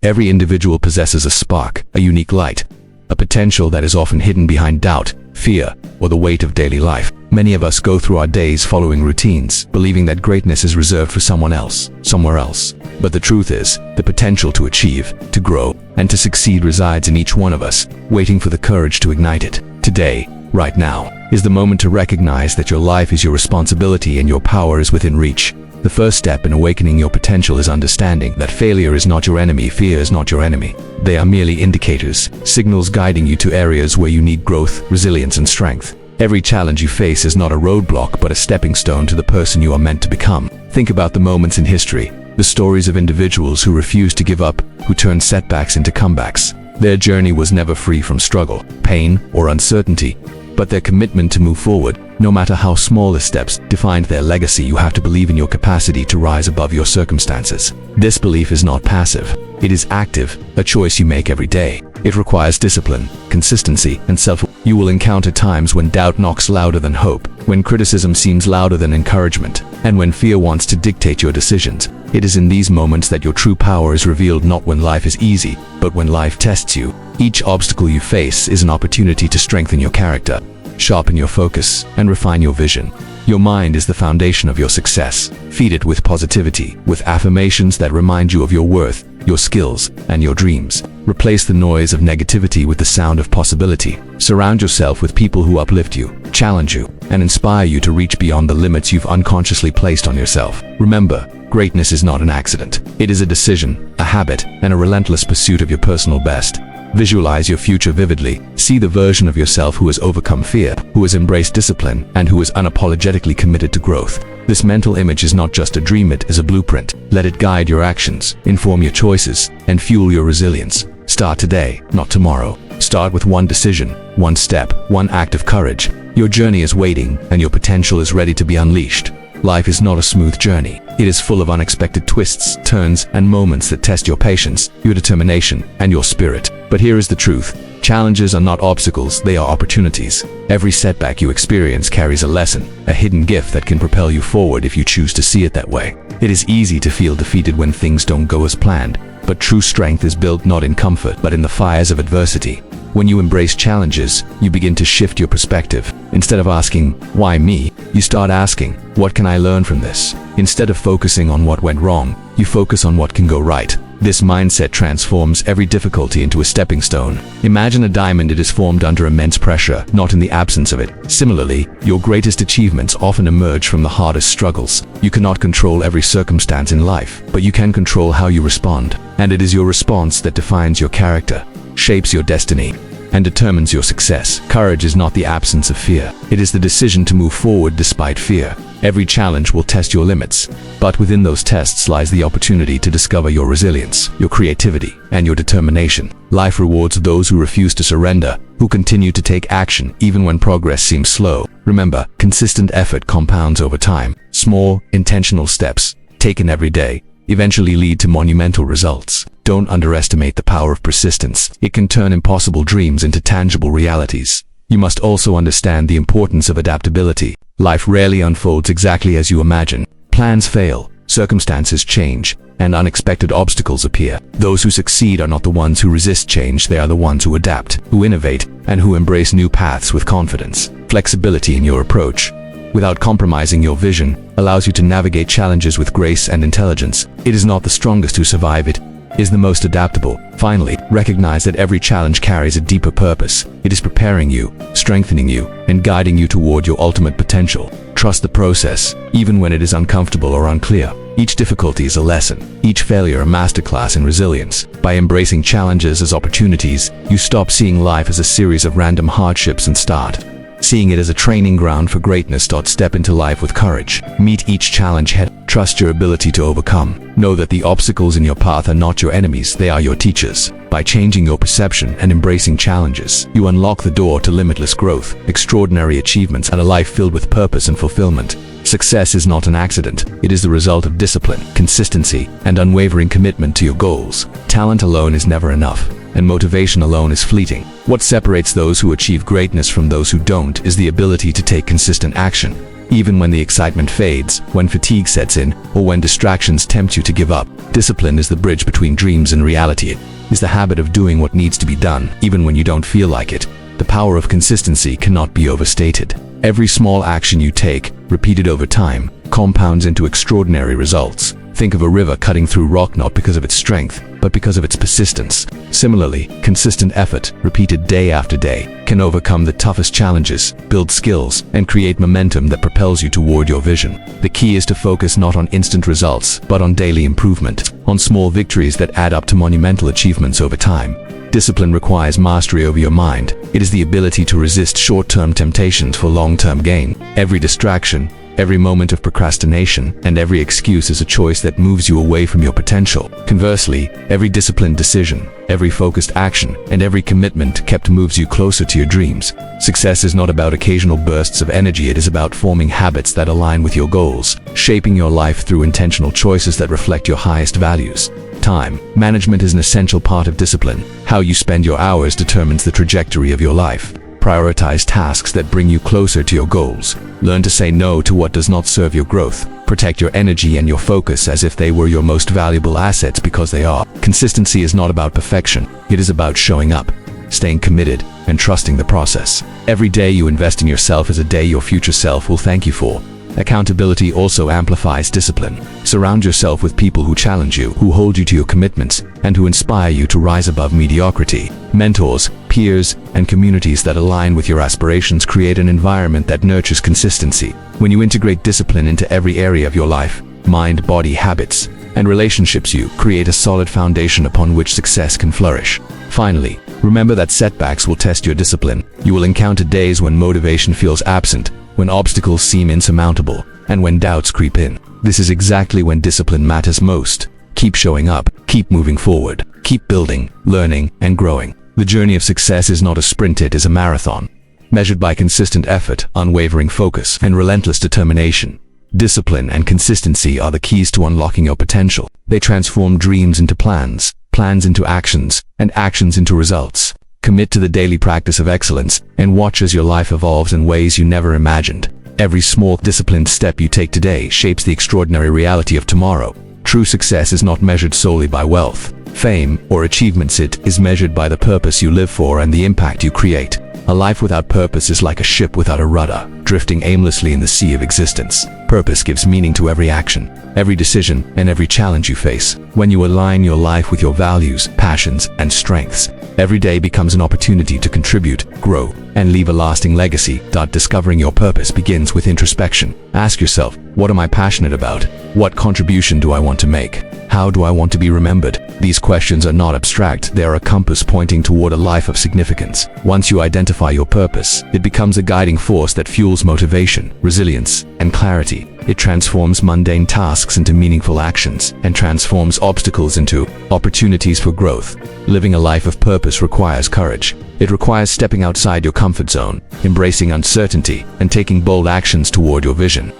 Every individual possesses a spark, a unique light, a potential that is often hidden behind doubt, fear, or the weight of daily life. Many of us go through our days following routines, believing that greatness is reserved for someone else, somewhere else. But the truth is, the potential to achieve, to grow, and to succeed resides in each one of us, waiting for the courage to ignite it. Today, right now, is the moment to recognize that your life is your responsibility and your power is within reach. The first step in awakening your potential is understanding that failure is not your enemy, fear is not your enemy. They are merely indicators, signals guiding you to areas where you need growth, resilience, and strength. Every challenge you face is not a roadblock but a stepping stone to the person you are meant to become. Think about the moments in history, the stories of individuals who refused to give up, who turned setbacks into comebacks. Their journey was never free from struggle, pain, or uncertainty, but their commitment to move forward, no matter how small the steps, defined their legacy. You have to believe in your capacity to rise above your circumstances. This belief is not passive. It is active, a choice you make every day. It requires discipline, consistency, and self-worth. You will encounter times when doubt knocks louder than hope, when criticism seems louder than encouragement, and when fear wants to dictate your decisions. It is in these moments that your true power is revealed, not when life is easy, but when life tests you. Each obstacle you face is an opportunity to strengthen your character, sharpen your focus, and refine your vision. Your mind is the foundation of your success. Feed it with positivity, with affirmations that remind you of your worth, your skills, and your dreams. Replace the noise of negativity with the sound of possibility. Surround yourself with people who uplift you, challenge you, and inspire you to reach beyond the limits you've unconsciously placed on yourself. Remember, greatness is not an accident. It is a decision, a habit, and a relentless pursuit of your personal best. Visualize your future vividly. See the version of yourself who has overcome fear, who has embraced discipline, and who is unapologetically committed to growth. This mental image is not just a dream, it is a blueprint. Let it guide your actions, inform your choices, and fuel your resilience. Start today, not tomorrow. Start with one decision, one step, one act of courage. Your journey is waiting, and your potential is ready to be unleashed. Life is not a smooth journey. It is full of unexpected twists, turns, and moments that test your patience, your determination, and your spirit. But here is the truth. Challenges are not obstacles, they are opportunities. Every setback you experience carries a lesson, a hidden gift that can propel you forward if you choose to see it that way. It is easy to feel defeated when things don't go as planned, but true strength is built not in comfort, but in the fires of adversity. When you embrace challenges, you begin to shift your perspective. Instead of asking, "Why me?" you start asking, "What can I learn from this?" Instead of focusing on what went wrong, you focus on what can go right. This mindset transforms every difficulty into a stepping stone. Imagine a diamond. It is formed under immense pressure, not in the absence of it. Similarly, your greatest achievements often emerge from the hardest struggles. You cannot control every circumstance in life, but you can control how you respond. And it is your response that defines your character, shapes your destiny, and determines your success. Courage is not the absence of fear. It is the decision to move forward despite fear. Every challenge will test your limits, but within those tests lies the opportunity to discover your resilience, your creativity, and your determination. Life rewards those who refuse to surrender, who continue to take action even when progress seems slow. Remember, consistent effort compounds over time. Small, intentional steps, taken every day, eventually lead to monumental results. Don't underestimate the power of persistence. It can turn impossible dreams into tangible realities. You must also understand the importance of adaptability. Life rarely unfolds exactly as you imagine. Plans fail, circumstances change, and unexpected obstacles appear. Those who succeed are not the ones who resist change, they are the ones who adapt, who innovate, and who embrace new paths with confidence. Flexibility in your approach, without compromising your vision, allows you to navigate challenges with grace and intelligence. It is not the strongest who survive, it is the most adaptable. Finally, recognize that every challenge carries a deeper purpose. It is preparing you, strengthening you, and guiding you toward your ultimate potential. Trust the process, even when it is uncomfortable or unclear. Each difficulty is a lesson, each failure a masterclass in resilience. By embracing challenges as opportunities, you stop seeing life as a series of random hardships and start seeing it as a training ground for greatness. Step into life with courage. Meet each challenge head. Trust your ability to overcome. Know that the obstacles in your path are not your enemies, they are your teachers. By changing your perception and embracing challenges, you unlock the door to limitless growth, extraordinary achievements, and a life filled with purpose and fulfillment. Success is not an accident. It is the result of discipline, consistency, and unwavering commitment to your goals. Talent alone is never enough, and motivation alone is fleeting. What separates those who achieve greatness from those who don't is the ability to take consistent action. Even when the excitement fades, when fatigue sets in, or when distractions tempt you to give up, discipline is the bridge between dreams and reality. It is the habit of doing what needs to be done, even when you don't feel like it. The power of consistency cannot be overstated. Every small action you take, repeated over time, compounds into extraordinary results. Think of a river cutting through rock not because of its strength, but because of its persistence. Similarly, consistent effort, repeated day after day, can overcome the toughest challenges, build skills, and create momentum that propels you toward your vision. The key is to focus not on instant results, but on daily improvement, on small victories that add up to monumental achievements over time. Discipline requires mastery over your mind. It is the ability to resist short-term temptations for long-term gain. Every distraction, every moment of procrastination, and every excuse is a choice that moves you away from your potential. Conversely, every disciplined decision, every focused action, and every commitment kept moves you closer to your dreams. Success is not about occasional bursts of energy, it is about forming habits that align with your goals, shaping your life through intentional choices that reflect your highest values. Time management is an essential part of discipline. How you spend your hours determines the trajectory of your life. Prioritize tasks that bring you closer to your goals. Learn to say no to what does not serve your growth. Protect your energy and your focus as if they were your most valuable assets, because they are. Consistency is not about perfection. It is about showing up, staying committed, and trusting the process. Every day you invest in yourself is a day your future self will thank you for. Accountability also amplifies discipline. Surround yourself with people who challenge you, who hold you to your commitments, and who inspire you to rise above mediocrity. Mentors, peers, and communities that align with your aspirations create an environment that nurtures consistency. When you integrate discipline into every area of your life, mind, body, habits, and relationships, you create a solid foundation upon which success can flourish. Finally, remember that setbacks will test your discipline. You will encounter days when motivation feels absent, when obstacles seem insurmountable, and when doubts creep in. This is exactly when discipline matters most. Keep showing up, keep moving forward, keep building, learning, and growing. The journey of success is not a sprint, it is a marathon, measured by consistent effort, unwavering focus, and relentless determination. Discipline and consistency are the keys to unlocking your potential. They transform dreams into plans, plans into actions, and actions into results. Commit to the daily practice of excellence, and watch as your life evolves in ways you never imagined. Every small, disciplined step you take today shapes the extraordinary reality of tomorrow. True success is not measured solely by wealth, fame, or achievements. It is measured by the purpose you live for and the impact you create. A life without purpose is like a ship without a rudder, drifting aimlessly in the sea of existence. Purpose gives meaning to every action, every decision, and every challenge you face. When you align your life with your values, passions, and strengths, every day becomes an opportunity to contribute, grow, and leave a lasting legacy. Discovering your purpose begins with introspection. Ask yourself, what am I passionate about? What contribution do I want to make? How do I want to be remembered? These questions are not abstract, they are a compass pointing toward a life of significance. Once you identify your purpose, it becomes a guiding force that fuels motivation, resilience, and clarity. It transforms mundane tasks into meaningful actions, and transforms obstacles into opportunities for growth. Living a life of purpose requires courage. It requires stepping outside your comfort zone, embracing uncertainty, and taking bold actions toward your vision.